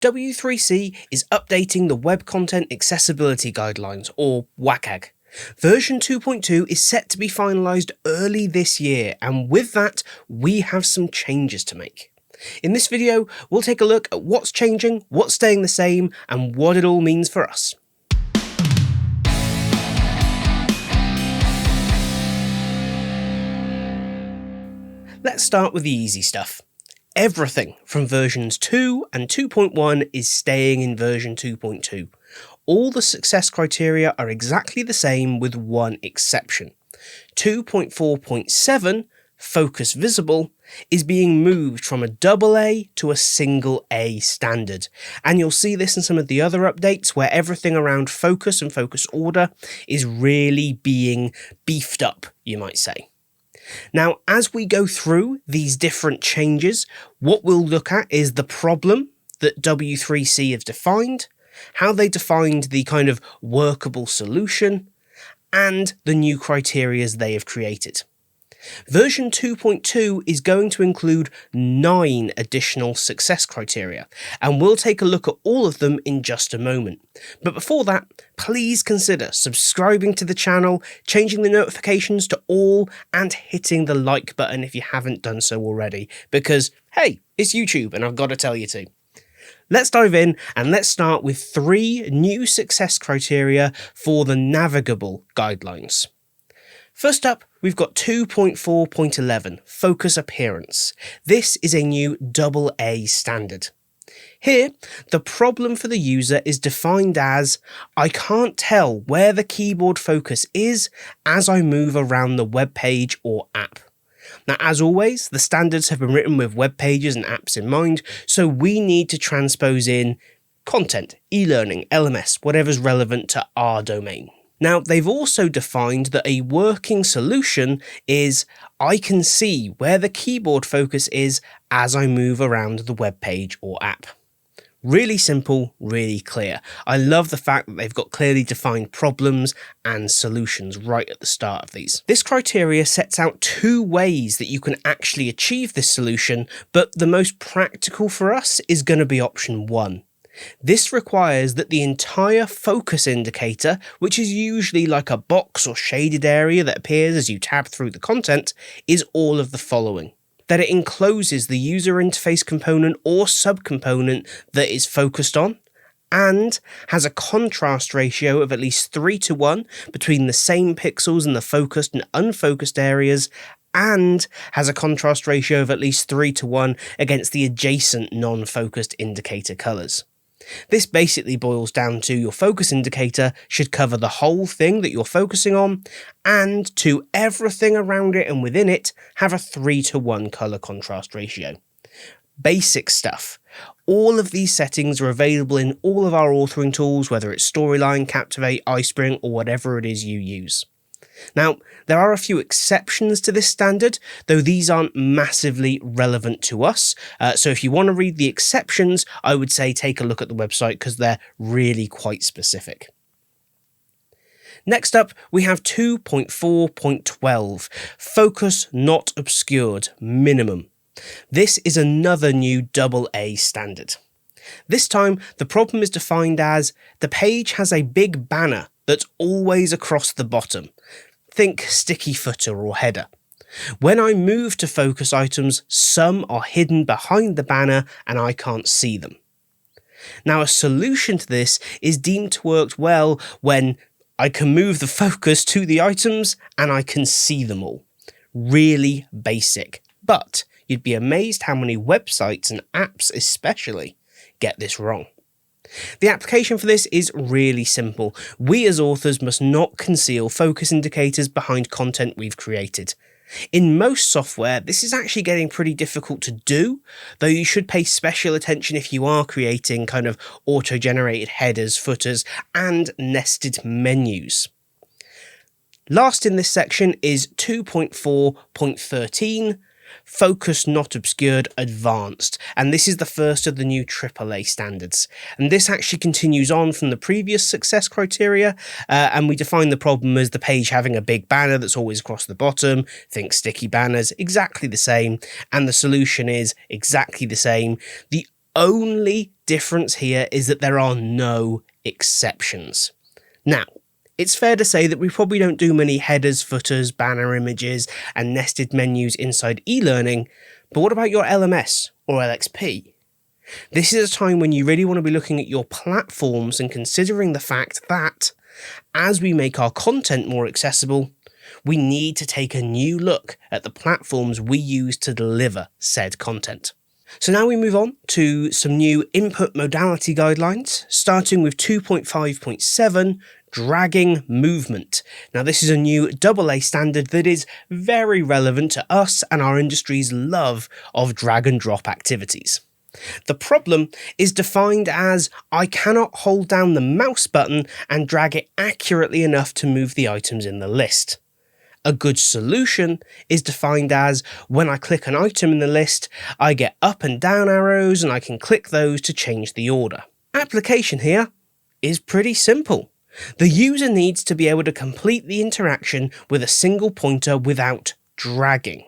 W3C is updating the Web Content Accessibility Guidelines, or WCAG. Version 2.2 is set to be finalised early this year, and with that, we have some changes to make. In this video, we'll take a look at what's changing, what's staying the same, and what it all means for us. Let's start with the easy stuff. Everything from versions 2 and 2.1 is staying in version 2.2. All the success criteria are exactly the same with one exception. 2.4.7, Focus Visible, is being moved from a AA to a single A standard. And you'll see this in some of the other updates where everything around focus and focus order is really being beefed up, you might say. Now, as we go through these different changes, what we'll look at is the problem that W3C have defined, how they defined the kind of workable solution, and the new criteria they have created. Version 2.2 is going to include 9 additional success criteria, and we'll take a look at all of them in just a moment. But before that, please consider subscribing to the channel, changing the notifications to all, and hitting the like button if you haven't done so already, because, hey, it's YouTube and I've got to tell you to. Let's dive in and let's start with 3 new success criteria for the Navigable guidelines. First up, we've got 2.4.11, Focus Appearance. This is a new AA standard. Here, the problem for the user is defined as, I can't tell where the keyboard focus is as I move around the web page or app. Now, as always, the standards have been written with web pages and apps in mind, so we need to transpose in content, e-learning, LMS, whatever's relevant to our domain. Now, they've also defined that a working solution is, I can see where the keyboard focus is as I move around the web page or app. Really simple, really clear. I love the fact that they've got clearly defined problems and solutions right at the start of these. This criteria sets out 2 ways that you can actually achieve this solution, but the most practical for us is going to be option 1. This requires that the entire focus indicator, which is usually like a box or shaded area that appears as you tab through the content, is all of the following. That it encloses the user interface component or subcomponent that is focused on, and has a contrast ratio of at least 3:1 between the same pixels in the focused and unfocused areas, and has a contrast ratio of at least 3:1 against the adjacent non-focused indicator colours. This basically boils down to your focus indicator should cover the whole thing that you're focusing on, and to everything around it and within it have a 3:1 colour contrast ratio. Basic stuff. All of these settings are available in all of our authoring tools, whether it's Storyline, Captivate, iSpring, or whatever it is you use. Now, there are a few exceptions to this standard, though these aren't massively relevant to us. So if you want to read the exceptions, I would say take a look at the website because they're really quite specific. Next up, we have 2.4.12, Focus Not Obscured, Minimum. This is another new AA standard. This time, the problem is defined as, the page has a big banner that's always across the bottom. Think sticky footer or header. When I move to focus items, some are hidden behind the banner and I can't see them. Now, a solution to this is deemed to work well when I can move the focus to the items and I can see them all. Really basic, but you'd be amazed how many websites and apps especially get this wrong. The application for this is really simple. We as authors must not conceal focus indicators behind content we've created. In most software, this is actually getting pretty difficult to do, though you should pay special attention if you are creating kind of auto-generated headers, footers, and nested menus. Last in this section is 2.4.13, Focus Not Obscured Advanced, and this is the first of the new AAA standards. And this actually continues on from the previous success criteria, and we define the problem as the page having a big banner that's always across the bottom. Think sticky banners, exactly the same, and the solution is exactly the same. The only difference here is that there are no exceptions. Now, it's fair to say that we probably don't do many headers, footers, banner images, and nested menus inside eLearning, but what about your LMS or LXP? This is a time when you really want to be looking at your platforms and considering the fact that, as we make our content more accessible, we need to take a new look at the platforms we use to deliver said content. So now we move on to some new input modality guidelines, starting with 2.5.7, dragging movement. Now this is a new AA standard that is very relevant to us and our industry's love of drag and drop activities. The problem is defined as I cannot hold down the mouse button and drag it accurately enough to move the items in the list. A good solution is defined as when I click an item in the list, I get up and down arrows and I can click those to change the order. Application here is pretty simple. The user needs to be able to complete the interaction with a single pointer without dragging.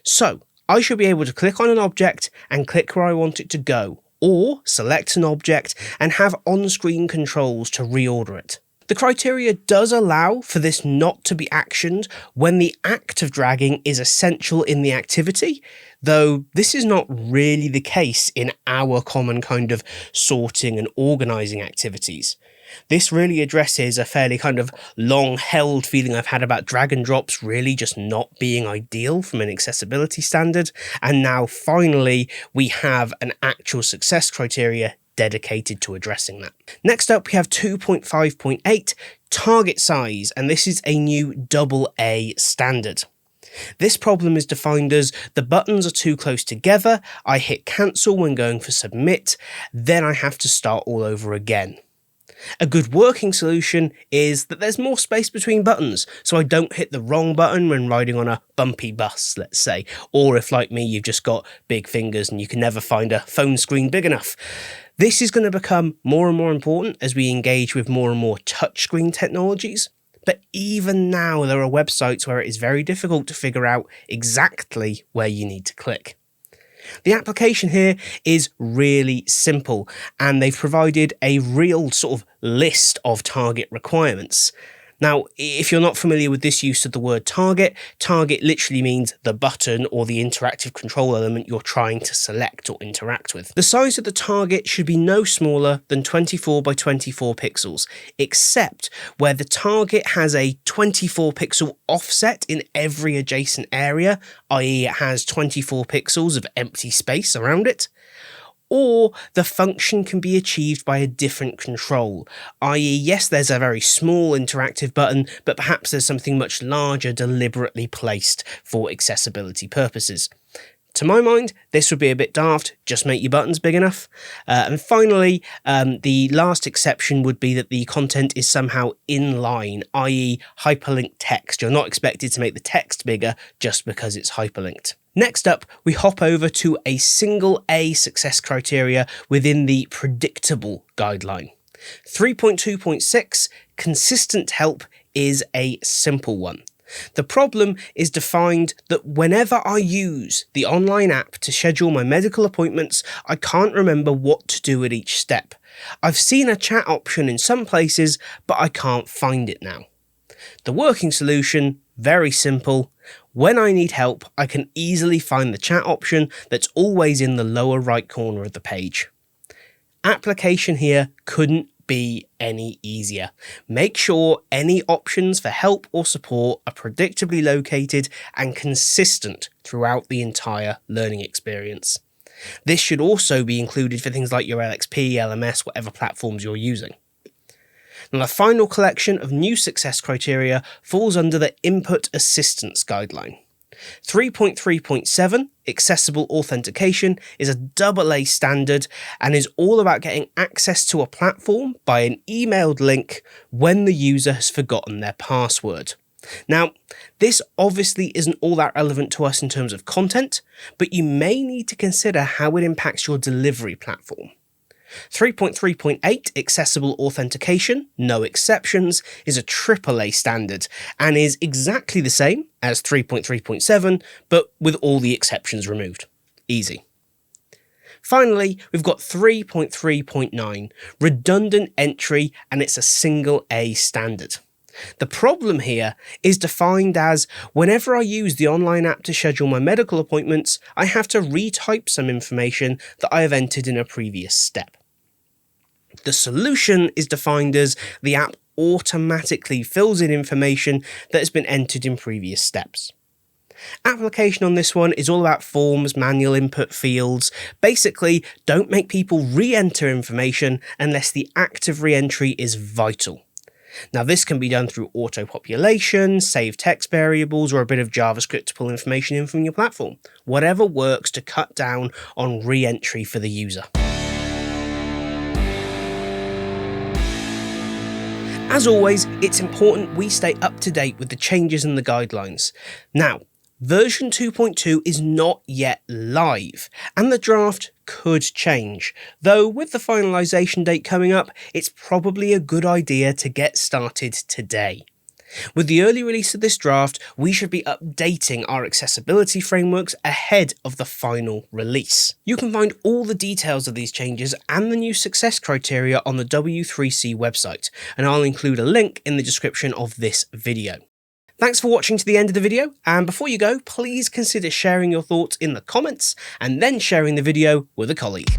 So, I should be able to click on an object and click where I want it to go, or select an object and have on-screen controls to reorder it. The criteria does allow for this not to be actioned when the act of dragging is essential in the activity, though this is not really the case in our common kind of sorting and organising activities. This really addresses a fairly kind of long-held feeling I've had about drag and drops really just not being ideal from an accessibility standard, and now finally we have an actual success criteria dedicated to addressing that. Next up, we have 2.5.8, target size, and this is a new AA standard. This problem is defined as the buttons are too close together, I hit cancel when going for submit, then I have to start all over again. A good working solution is that there's more space between buttons, so I don't hit the wrong button when riding on a bumpy bus, let's say, or if like me you've just got big fingers and you can never find a phone screen big enough. This is going to become more and more important as we engage with more and more touchscreen technologies, but even now there are websites where it is very difficult to figure out exactly where you need to click. The application here is really simple, and they've provided a real sort of list of target requirements. Now, if you're not familiar with this use of the word target literally means the button or the interactive control element you're trying to select or interact with. The size of the target should be no smaller than 24 by 24 pixels, except where the target has a 24 pixel offset in every adjacent area, i.e. it has 24 pixels of empty space around it. Or the function can be achieved by a different control, i.e. yes, there's a very small interactive button, but perhaps there's something much larger deliberately placed for accessibility purposes. To my mind, this would be a bit daft, just make your buttons big enough. And finally, the last exception would be that the content is somehow inline, i.e. hyperlinked text. You're not expected to make the text bigger just because it's hyperlinked. Next up, we hop over to a single A success criteria within the predictable guideline. 3.2.6, consistent help is a simple one. The problem is defined that whenever I use the online app to schedule my medical appointments, I can't remember what to do at each step. I've seen a chat option in some places, but I can't find it now. The working solution, very simple. When I need help, I can easily find the chat option that's always in the lower right corner of the page. Application here couldn't be any easier. Make sure any options for help or support are predictably located and consistent throughout the entire learning experience. This should also be included for things like your LXP, LMS, whatever platforms you're using. Now, the final collection of new success criteria falls under the Input Assistance Guideline. 3.3.7, Accessible Authentication, is a AA standard and is all about getting access to a platform by an emailed link when the user has forgotten their password. Now, this obviously isn't all that relevant to us in terms of content, but you may need to consider how it impacts your delivery platform. 3.3.8 Accessible Authentication, no exceptions, is a AAA standard and is exactly the same as 3.3.7, but with all the exceptions removed. Easy. Finally, we've got 3.3.9, redundant entry, and it's a single A standard. The problem here is defined as whenever I use the online app to schedule my medical appointments, I have to retype some information that I have entered in a previous step. The solution is defined as the app automatically fills in information that has been entered in previous steps. Application on this one is all about forms, manual input fields. Basically, don't make people re-enter information unless the act of re-entry is vital. Now, this can be done through auto-population, save text variables, or a bit of JavaScript to pull information in from your platform. Whatever works to cut down on re-entry for the user. As always, it's important we stay up to date with the changes in the guidelines. Now, version 2.2 is not yet live, and the draft could change, though with the finalisation date coming up, it's probably a good idea to get started today. With the early release of this draft, we should be updating our accessibility frameworks ahead of the final release. You can find all the details of these changes and the new success criteria on the W3C website, and I'll include a link in the description of this video. Thanks for watching to the end of the video, and before you go, please consider sharing your thoughts in the comments and then sharing the video with a colleague.